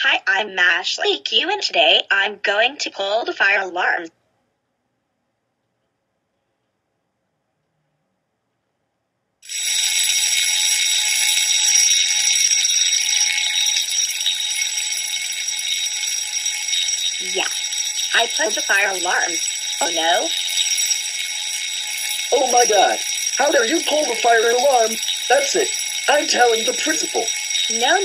Hi, I'm Ashley Q, and today I'm going to pull the fire alarm. Yeah, I pulled the fire alarm. Oh no. Oh my God, how dare you pull the fire alarm? That's it. I'm telling the principal. No.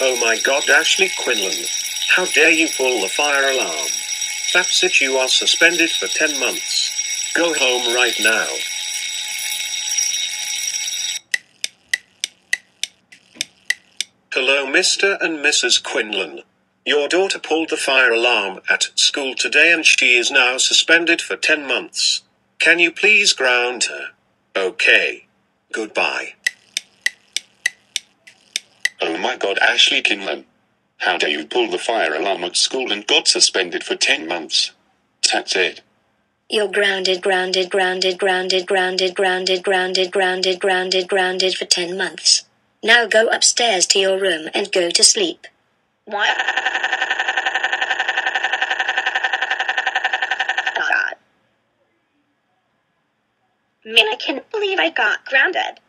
Oh my God, Ashley Quinlan. How dare you pull the fire alarm? That's it, you are suspended for 10 months. Go home right now. Hello, Mr. and Mrs. Quinlan. Your daughter pulled the fire alarm at school today and she is now suspended for 10 months. Can you please ground her? Okay. Goodbye. Oh my God, Ashley Quinlan. How dare you pull the fire alarm at school and got suspended for 10 months. That's it. You're grounded for 10 months. Now go upstairs to your room and go to sleep. What? God. Man, I can't believe I got grounded.